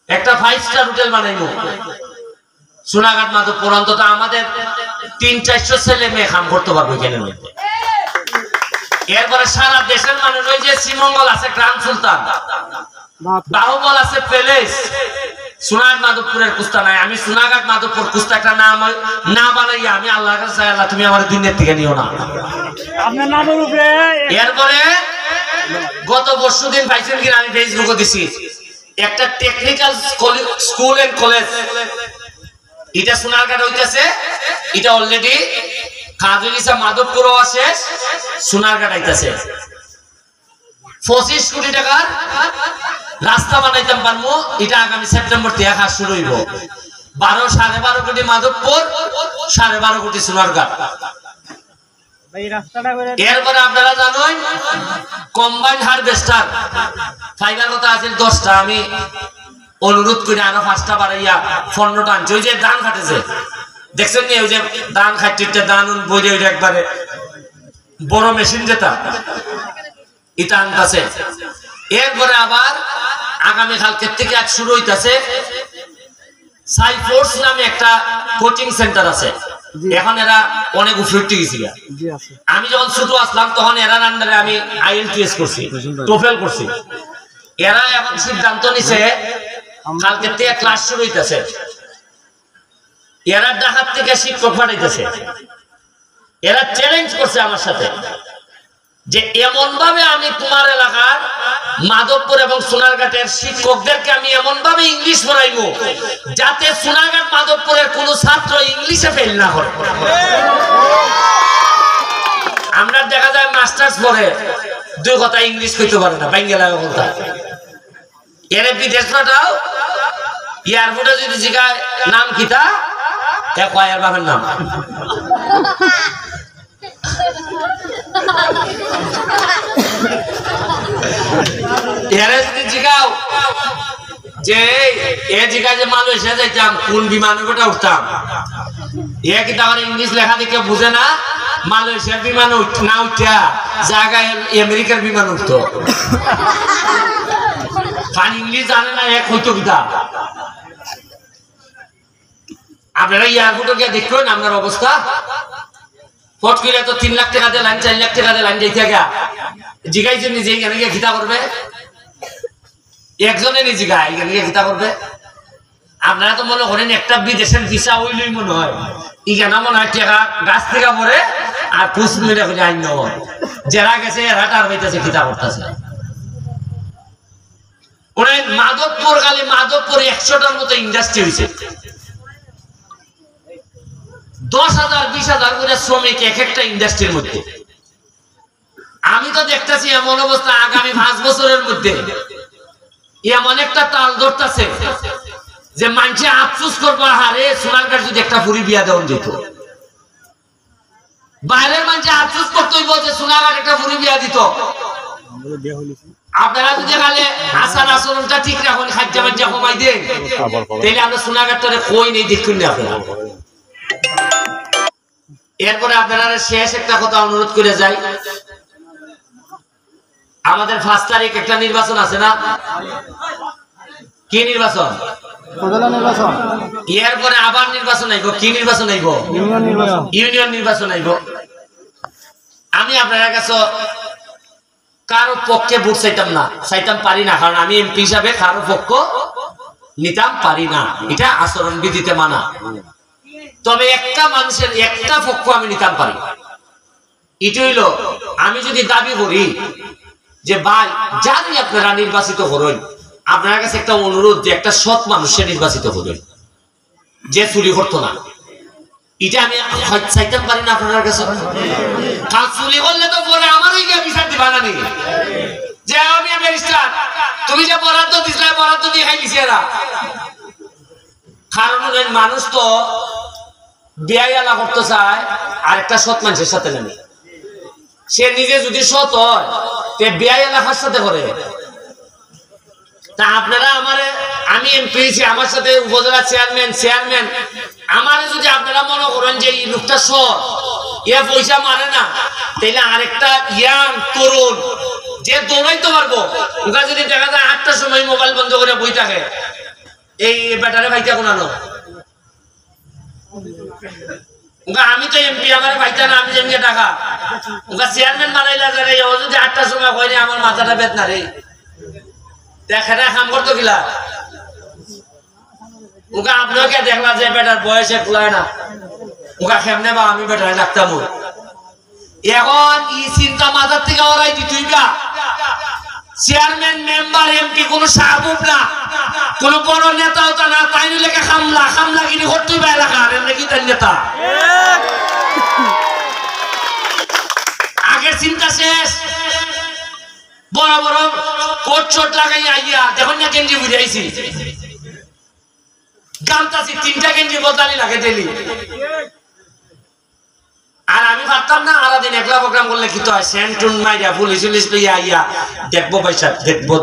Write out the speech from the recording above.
একটা 5 star hotel বানাইবো সোনাঘাট Madhabpur, অন্তত আমাদের 300-400 ছেলে মেয়ে কাম করতে পারবো এখানের মধ্যে। এরপরে সারা দেশের মানুষ, ওই যে শ্রীমঙ্গল আছে গ্রান্ড সুলতান, বাহুবল আছে প্যালেস, সোনাঘাট মাধবপুরের কুস্তা নাই। আমি সোনাঘাট মাধবপুর কুস্তা একটা নাম না বানাইয়া আমি আল্লাহর কাছে চাই, আল্লাহ তুমি আমার দুনিয়ার থেকে নিও না। এরপরে গত পরশুদিন পাইছেন কিনা আমি ফেসবুকে দিছি, একটা টেকনিক্যাল স্কুল এন্ড কলেজ, এটা সোনারঘাট হইতেছে, এটা অলরেডি কাজ হয়ে গেছে, মাধবপুরও আছে, সোনারঘাট আইতেছে। 25 কোটি টাকার রাস্তা বানাইতাম পারবো, এটা আগামী সেপ্টেম্বর থেকে কাজ শুরু হইব। 12.5 কোটি মাধবপুর, 12.5 কোটি সোনারঘাট। এরপরে আপনারা জানেন কম্বাইন্ড হারভেস্টার ফাইবার কথা আছে 10টা, আমি অনুরোধ করি আরো 5টা বাড়াইয়া 15টা আনছি। ওই যে ধান কাটেছে দেখছেন নি, ওই যে ধান খাইতে ধান বইরে ওইটা একবারে বড় মেশিন যেটা, এটা আনতেছে। এরপরে আবার আগামী কালকের থেকে আজ শুরু হইতেছে সাইফোর্স নামে একটা কোচিং সেন্টার আছে। এখন এরা অনেক উপরে গেছিল। আমি যখন ছোট আসলাম তখন এরার আন্ডারে আমি IELTS করছি, টোফেল করছি। এরা এখন সিদ্ধান্ত নিছে কালকে থেকে ক্লাস শুরু হইতেছে, এরা ঢাকার থেকে শিক্ষক পাঠাইতেছে। এরা চ্যালেঞ্জ করছে আমার সাথে যে এমন ভাবে আমি তোমার এলাকার মাধবপুর এবং সোনারঘাটের শিক্ষকদেরকে আমি এমন ভাবে ইংলিশ পড়াইবো যাতে সোনারঘাট মাধবপুরের কোন ছাত্র ইংলিশে ফেল না হয়। আমরা দেখা যায় মাস্টার্স পড়ে 2 কথা ইংলিশ কইতে পারে না, বাংলা বলতে। এর বিদেশ পাঠাও, এয়ারপোর্টে যদি জিজ্ঞাসা নাম কিতা, কয়ার বাবার নাম। জিগাও যে এ জিগা যে মালয়েশিয়া যাইতাম কোন বিমানে গোটা উঠতাম, এ কিন্তু আমার ইংলিশ লেখা দেখে বুঝে না, মালয়েশিয়ার বিমানে না উঠা জায়গায় আমেরিকার বিমান উঠতো। কারণ ইংলিশ জানে না, এক হইতো কিতা। আপনারা এয়ারপোর্টে গিয়ে দেখবেন আপনার অবস্থা, ফট করে তো 3 লাখ টাকা দিয়ে লাইন, 4 লাখ টাকা দিয়ে লাইন যাইতে গা জিগাইছে নিজে এখানে গিয়ে খিতা করবে, একজনে নিজে গায়ে এখানে গিয়ে খিতা করবে। আপনারা তো মনে করেন একটা বিদেশের ভিসা হইলই মনে হয় এখানে মনে হয় টাকা গাছ থেকে পড়ে আর 5 মিনিট করে আইন নেব, যারা গেছে এরা টার হইতেছে খিতা করতেছে। ওরে মাধবপুর, খালি মাধবপুর 100টার মতো ইন্ডাস্ট্রি হয়েছে, 10,000-20,000 করে শ্রমিক এক একটা ইন্ডাস্ট্রির মধ্যে। আমি তো দেখতেছি এমন অবস্থা আগামী 5 বছরের মধ্যে এমন একটা তাল ধরতেছে যে মানুষে আফসোস করবো, হারে সোনারঘাট যদি একটা ফুরি বিয়া দেওয়া যেত। বাইরের মানুষে আফসোস করতে হইব যে সোনারঘাট একটা ফুরি বিয়া দিত। আপনারা যদি খালি আচার আচরণটা ঠিক রাখুন, খাদ্য মাজ্জা কমাই দেন, তাহলে আমরা সোনারঘাটটারে কই নেই দেখুন না আপনারা। এরপরে আপনারা শেষ একটা কথা অনুরোধ করে যাই, আমাদের 5 তারিখ একটা নির্বাচন আছে না? কি নির্বাচন? এরপরে আবার নির্বাচন আইব। কি নির্বাচন আইব? ইউনিয়ন নির্বাচন আইব। আমি আপনার কাছে কারো পক্ষে ভোট চাইতাম পারি না, কারণ আমি এমপি হিসাবে কারো পক্ষ নিতাম পারি না, এটা আচরণ বিধিতে মানা। তবে একটা মানুষের একটা পক্ষ আমি নিতাম পারি, এটা হইল আমি যদি দাবি করি যে ভাই জানি আপনারা নির্বাচিত করেন, আপনার কাছে একটা অনুরোধ যে একটা সৎ মানুষের নির্বাচিত করেন যে চুরি করতো না, এটা আমি চাইতাম পারি না আপনার কাছে। কারণ চুরি করলে তো পরে আমারই গিয়ে বিচার দিবা না, যে আমি ব্যারিস্টার তুমি যে বরাদ্দ দিছিলে বরাদ্দ দিয়ে খাই দিছি এরা। কারণ মানুষ তো বেয়াইলা করতে চায় আর একটা সৎ মানুষের সাথে নেই। সে নিজে যদি সৎ হয় তে বেয়াইলা কার সাথে করে? তা আপনারা আমি এমপি, আমার সাথে উপজেলা চেয়ারম্যান আমারে যদি আপনারা মনে করেন যে এই লোকটা সৎ, এ পয়সা মারে না, তাইলে আরেকটা ইয়াং তরুণ যে দৌড়াইতে পারবো, ওরা যদি দেখা যায় 8টার সময় মোবাইল বন্ধ করে বই থাকে, এই ব্যাটারে ভাইটা কোনানো আমি তো এমপি আমার ভাইটা না আমি যেমনি টাকা চেয়ারম্যান বানাইলা যারে ও যদি 8টার সময় কইরে আমার মাথাটা বেদনা রে দেখা না কাম করতো কিলা ওকে আপনাকে দেখলা যে বেটার বয়সে কুলায় না ওকে কেমনে বা আমি বেটারে ডাকতাম এখন ই চিন্তা মাথার থেকে ওরাই দিতুইবা চেয়ারম্যান মেম্বার এমপি কোন সাহাবুব না কোন বড় নেতা হতো না তাই লেখা খামলা কিনে করতেই বা এলাকার এমনি কি তার নেতা আগের চিন্তা শেষ বড় বড় কোট চোট লাগাই আইয়া দেখুন না কেন্দ্রি বুঝাইছি গামতাছি 3টা কেন্দ্রি বদলানি লাগে ডেলি আর আমি ভাবতাম না আরা দিন একলা প্রোগ্রাম করলে কি তো হয় সেন্টুন মাইয়া পুলিশ লইয়া আইয়া দেখবো পয়সা দেখবো